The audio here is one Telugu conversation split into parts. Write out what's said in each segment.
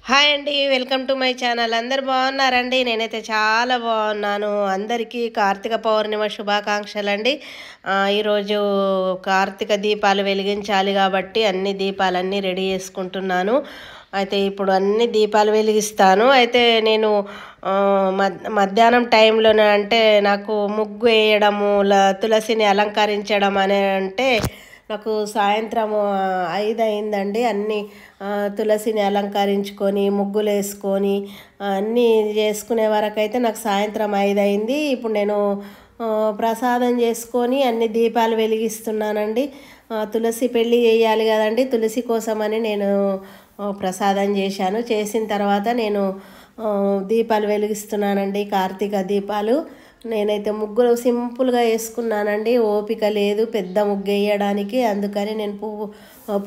హాయ్ అండి, వెల్కమ్ టు మై ఛానల్. అందరు బాగున్నారండి? నేనైతే చాలా బాగున్నాను. అందరికీ కార్తీక పౌర్ణిమ శుభాకాంక్షలు అండి. ఈరోజు కార్తీక దీపాలు వెలిగించాలి కాబట్టి అన్ని దీపాలన్నీ రెడీ చేసుకుంటున్నాను. అయితే ఇప్పుడు అన్ని దీపాలు వెలిగిస్తాను. అయితే నేను మధ్యాహ్నం టైంలోనే అంటే నాకు ముగ్గు వేయడము, తులసిని అలంకరించడం అని అంటే నాకు సాయంత్రం 5 అయిందండి. అన్నీ తులసిని అలంకరించుకొని ముగ్గులు వేసుకొని అన్నీ చేసుకునే వరకు అయితే నాకు సాయంత్రం 5 అయింది. ఇప్పుడు నేను ప్రసాదం చేసుకొని అన్ని దీపాలు వెలిగిస్తున్నానండి. తులసి పెళ్ళి చేయాలి కదండి, తులసి కోసమని నేను ప్రసాదం చేశాను. చేసిన తర్వాత నేను దీపాలు వెలిగిస్తున్నానండి, కార్తీక దీపాలు. నేనైతే ముగ్గులు సింపుల్గా వేసుకున్నానండి, ఓపిక లేదు పెద్ద ముగ్గు వేయడానికి. అందుకని నేను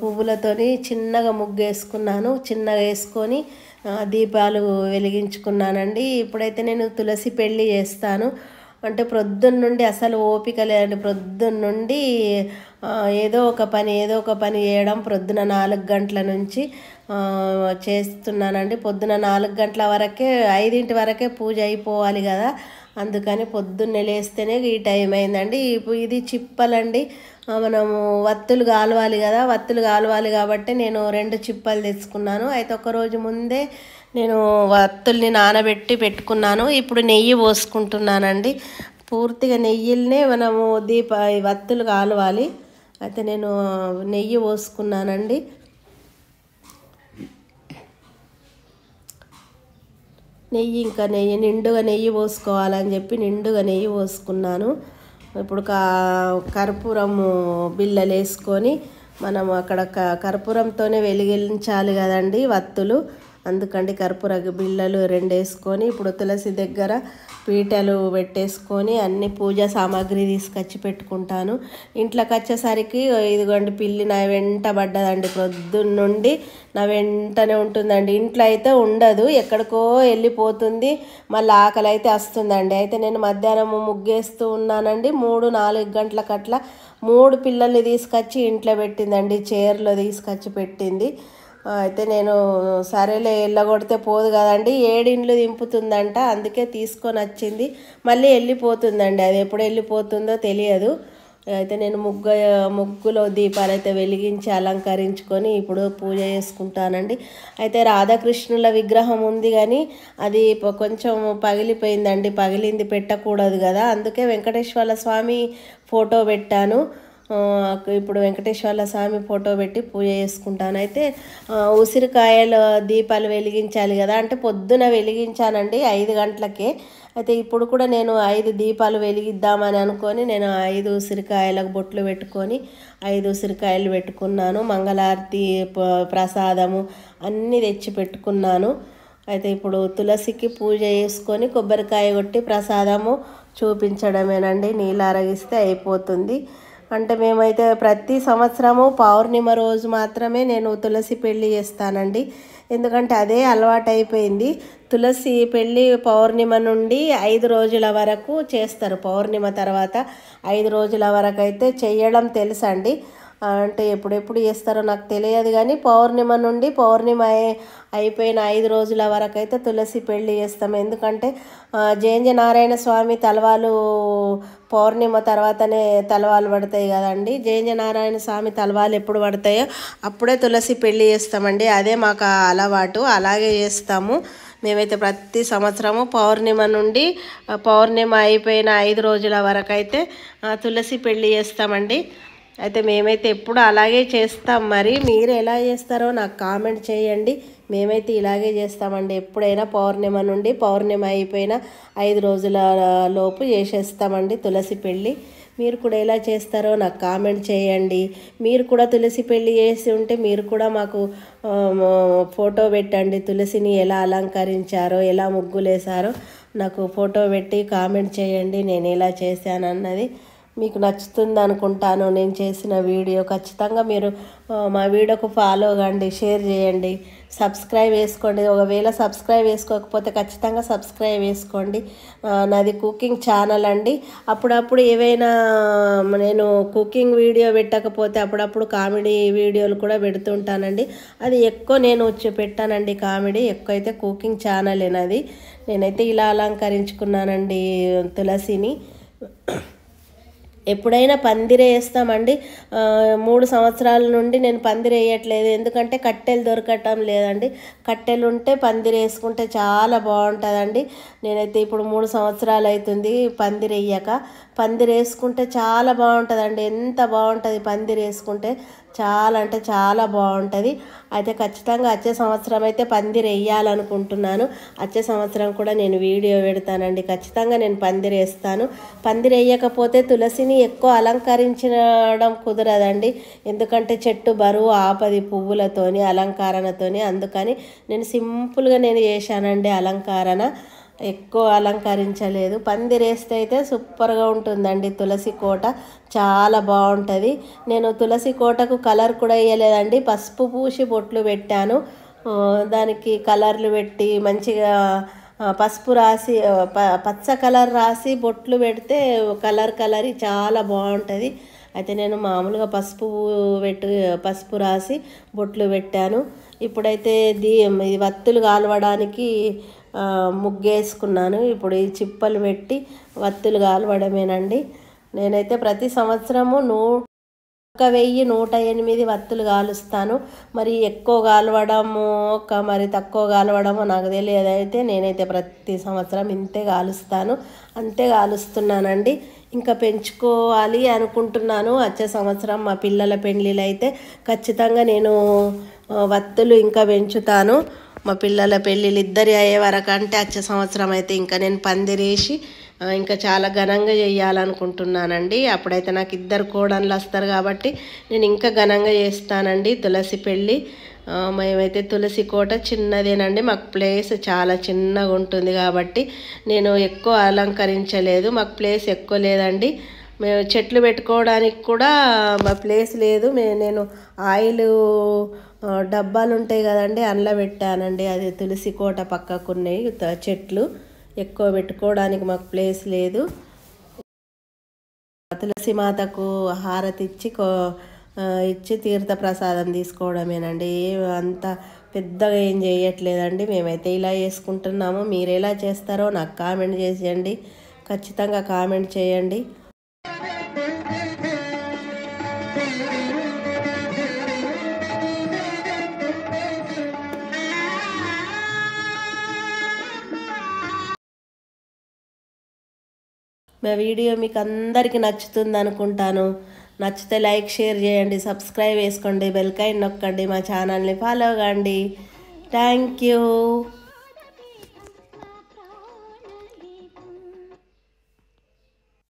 పువ్వులతోని చిన్నగా ముగ్గు వేసుకున్నాను. చిన్నగా వేసుకొని దీపాలు వెలిగించుకున్నానండి. ఇప్పుడైతే నేను తులసి పెళ్ళి చేస్తాను. అంటే ప్రొద్దున్న నుండి అసలు ఓపిక లేదండి. ప్రొద్దున్న నుండి ఏదో ఒక పని చేయడం. ప్రొద్దున 4 గంటల నుంచి చేస్తున్నానండి. పొద్దున 4 గంటల వరకే, 5 వరకే పూజ అయిపోవాలి కదా. అందుకని పొద్దున్నే లేస్తేనే ఈ టైం అయిందండి. ఇది చిప్పలండి, మనము వత్తులు కాలవాలి కదా. వత్తులు కాలవాలి కాబట్టి నేను 2 చిప్పలు తెచ్చుకున్నాను. అయితే ఒకరోజు ముందే నేను వత్తుల్ని నానబెట్టి పెట్టుకున్నాను. ఇప్పుడు నెయ్యి పోసుకుంటున్నానండి. పూర్తిగా నెయ్యిల్నే మనము వత్తులు కాలవాలి. అయితే నేను నెయ్యి పోసుకున్నానండి. నెయ్యి నిండుగా నెయ్యి పోసుకోవాలని చెప్పి నిండుగా నెయ్యి పోసుకున్నాను. ఇప్పుడు కర్పూరము బిళ్ళలు వేసుకొని మనం అక్కడ కర్పూరంతోనే వెలిగించాలి కదండి వత్తులు. అందుకండి కర్పూర బిళ్ళలు 2 వేసుకొని ఇప్పుడు తులసి దగ్గర పీటలు పెట్టేసుకొని అన్ని పూజా సామాగ్రి తీసుకొచ్చి పెట్టుకుంటాను. ఇంట్లోకి వచ్చేసరికి ఇదిగోండి పిల్లి నా వెంట పడ్డదండి. ప్రొద్దున్న నుండి నా వెంటనే ఉంటుందండి. ఇంట్లో అయితే ఉండదు, ఎక్కడికో వెళ్ళిపోతుంది. మళ్ళీ ఆకలి అయితే వస్తుందండి. అయితే నేను మధ్యాహ్నం ముగ్గేస్తూ ఉన్నానండి. 3-4 గంటలకు అట్లా 3 పిల్లల్ని తీసుకొచ్చి ఇంట్లో పెట్టిందండి, చైర్లో తీసుకొచ్చి పెట్టింది. అయితే నేను సరేలే వెళ్ళగొడితే పోదు కదండి, 7 ఇండ్లు దింపుతుందంట. అందుకే తీసుకొని వచ్చింది. మళ్ళీ వెళ్ళిపోతుందండి, అది ఎప్పుడు వెళ్ళిపోతుందో తెలియదు. అయితే నేను ముగ్గులో దీపాలు అయితే వెలిగించి అలంకరించుకొని ఇప్పుడు పూజ చేసుకుంటానండి. అయితే రాధాకృష్ణుల విగ్రహం ఉంది కానీ అది కొంచెం పగిలిపోయిందండి. పగిలింది పెట్టకూడదు కదా, అందుకే వెంకటేశ్వర స్వామి ఫోటో పెట్టాను. ఇప్పుడు వెంకటేశ్వర స్వామి ఫోటో పెట్టి పూజ చేసుకుంటాను. అయితే ఉసిరికాయల దీపాలు వెలిగించాలి కదా, అంటే పొద్దున వెలిగించానండి 5 గంటలకే. అయితే ఇప్పుడు కూడా నేను 5 దీపాలు వెలిగిద్దామని అనుకొని నేను 5 ఉసిరికాయలకు బొట్లు పెట్టుకొని 5 ఉసిరికాయలు పెట్టుకున్నాను. మంగళారతి ప్రసాదము అన్నీ తెచ్చి పెట్టుకున్నాను. అయితే ఇప్పుడు తులసికి పూజ చేసుకొని కొబ్బరికాయ కొట్టి ప్రసాదము చూపించడమేనండి. నీళ్ళు అరగిస్తే అయిపోతుంది. అంటే మేమైతే ప్రతి సంవత్సరము పౌర్ణిమ రోజు మాత్రమే నేను తులసి పెళ్ళి చేస్తానండి. ఎందుకంటే అదే అలవాటు అయిపోయింది. తులసి పెళ్ళి పౌర్ణిమ నుండి 5 రోజుల వరకు చేస్తారు. పౌర్ణిమ తర్వాత 5 రోజుల వరకు అయితే చేయడం తెలుసండి. అంటే ఎప్పుడెప్పుడు చేస్తారో నాకు తెలియదు కానీ పౌర్ణిమ నుండి పౌర్ణిమ అయిపోయిన 5 రోజుల వరకు అయితే తులసి పెళ్ళి చేస్తాం. ఎందుకంటే జయంజనారాయణ స్వామి తలవాలు పౌర్ణిమ తర్వాతనే తలవాలు పడతాయి కదండి. జయంజనారాయణ స్వామి తలవాలు ఎప్పుడు పడతాయో అప్పుడే తులసి పెళ్ళి చేస్తామండి. అదే మాకు అలవాటు, అలాగే చేస్తాము. మేమైతే ప్రతి సంవత్సరము పౌర్ణిమ నుండి పౌర్ణిమ అయిపోయిన 5 రోజుల వరకు అయితే తులసి పెళ్ళి చేస్తామండి. అయితే మేమైతే ఎప్పుడు అలాగే చేస్తాం. మరి మీరు ఎలా చేస్తారో నాకు కామెంట్ చేయండి. మేమైతే ఇలాగే చేస్తామండి. ఎప్పుడైనా పౌర్ణిమ నుండి పౌర్ణిమ అయిపోయిన 5 రోజుల లోపు చేసేస్తామండి తులసి పెళ్ళి. మీరు కూడా ఎలా చేస్తారో నాకు కామెంట్ చేయండి. మీరు కూడా తులసి పెళ్ళి చేసి ఉంటే మీరు కూడా మాకు ఫోటో పెట్టండి. తులసిని ఎలా అలంకరించారో, ఎలా ముగ్గులేసారో నాకు ఫోటో పెట్టి కామెంట్ చేయండి. నేను ఎలా చేశానన్నది మీకు నచ్చుతుంది అనుకుంటాను. నేను చేసిన వీడియో ఖచ్చితంగా మీరు మా వీడియోకు ఫాలో కండి, షేర్ చేయండి. సబ్స్క్రైబ్ చేసుకోండి. ఒకవేళ సబ్స్క్రైబ్ చేసుకోకపోతే ఖచ్చితంగా సబ్స్క్రైబ్ చేసుకోండి. నాది కుకింగ్ ఛానల్ అండి. అప్పుడప్పుడు ఏవైనా నేను కుకింగ్ వీడియో పెట్టకపోతే అప్పుడప్పుడు కామెడీ వీడియోలు కూడా పెడుతుంటానండి. అది ఎక్కువ నేను పెట్టానండి కామెడీ, ఎక్కువ అయితే కుకింగ్ ఛానల్ నాది. నేనైతే ఇలా అలంకరించుకున్నానండి తులసిని. ఎప్పుడైనా పందిరి వేస్తామండి. 3 సంవత్సరాల నుండి నేను పందిరి వేయట్లేదు, ఎందుకంటే కట్టెలు దొరకటం లేదండి. కట్టెలు ఉంటే పందిరి వేసుకుంటే చాలా బాగుంటుందండి. నేనైతే ఇప్పుడు 3 సంవత్సరాలు అవుతుంది పందిరి వేయక. పందిరి వేసుకుంటే చాలా బాగుంటుందండి. ఎంత బాగుంటుంది పందిరి వేసుకుంటే, చాలా అంటే చాలా బాగుంటుంది. అయితే ఖచ్చితంగా వచ్చే సంవత్సరం అయితే పందిరి వేయాలనుకుంటున్నాను. వచ్చే సంవత్సరం కూడా నేను వీడియో పెడతానండి. ఖచ్చితంగా నేను పందిరి వేస్తాను. పందిరి వేయకపోతే తులసిని ఎక్కువ అలంకరించడం కుదరదండి, ఎందుకంటే చెట్టు బరువు ఆపది పువ్వులతోని అలంకరణతోని. అందుకని నేను సింపుల్గా నేను చేశానండి అలంకరణ, ఎక్కువ అలంకరించలేదు. పందిరేస్తే అయితే సూపర్గా ఉంటుందండి తులసి కోట, చాలా బాగుంటుంది. నేను తులసి కోటకు కలర్ కూడా వేయలేదండి, పసుపు పూసి బొట్లు పెట్టాను. దానికి కలర్లు పెట్టి మంచిగా పసుపు రాసి పచ్చ కలర్ రాసి బొట్లు పెడితే కలర్ చాలా బాగుంటుంది. అయితే నేను మామూలుగా పసుపు రాసి బొట్లు పెట్టాను. ఇప్పుడైతే ఈ వత్తులు కాలవడానికి ముగ్గేసుకున్నాను. ఇప్పుడు ఈ చిప్పలు పెట్టి వత్తులు కాలవడమేనండి. నేనైతే ప్రతి సంవత్సరము 1108 వత్తులు కాలుస్తాను. మరి ఎక్కువ కాలవడము మరి తక్కువ కాలవడము నాకు తెలియదు. అయితే నేనైతే ప్రతి సంవత్సరం ఇంతే కాలుస్తాను, అంతే కాలుస్తున్నానండి. ఇంకా పెంచుకోవాలి అనుకుంటున్నాను. వచ్చే సంవత్సరం మా పిల్లల పెళ్ళిళ్ళు అయితే ఖచ్చితంగా నేను వత్తులు ఇంకా పెంచుతాను. మా పిల్లల పెళ్ళిళ్ళు ఇద్దరి అయ్యే వరకు అంటే వచ్చే సంవత్సరం అయితే ఇంకా నేను పందిరేసి ఇంకా చాలా ఘనంగా చేయాలనుకుంటున్నానండి. అప్పుడైతే నాకు 2 కోడళ్ళు వస్తారు కాబట్టి నేను ఇంకా ఘనంగా చేస్తానండి తులసి పెళ్ళి. మేమైతే తులసి కోట చిన్నదేనండి, మాకు ప్లేస్ చాలా చిన్నగా ఉంటుంది కాబట్టి నేను ఎక్కువ అలంకరించలేదు. మాకు ప్లేస్ ఎక్కువ లేదండి. మేము చెట్లు పెట్టుకోవడానికి కూడా మా ప్లేస్ లేదు. నేను ఆయిల్ డబ్బాలు ఉంటాయి కదండి, అందులో పెట్టానండి. అది తులసి కోట పక్కకున్నాయి చెట్లు, ఎక్కువ పెట్టుకోవడానికి మాకు ప్లేస్ లేదు. తులసి మాతకు హారతి ఇచ్చి తీర్థ ప్రసాదం తీసుకోవడమేనండి. అంత పెద్దగా ఏం చేయట్లేదండి. మేమైతే ఇలా చేసుకుంటున్నాము. మీరు ఎలా చేస్తారో నాకు కామెంట్ చేసేయండి, ఖచ్చితంగా కామెంట్ చేయండి. మా వీడియో మీకు అందరికీ నచ్చుతుంది అనుకుంటాను. నచ్చితే లైక్, షేర్ చేయండి, సబ్స్క్రైబ్ చేసుకోండి, బెల్ ఐకాన్ నొక్కండి, మా ఛానల్ని ఫాలో కండి. Thank you.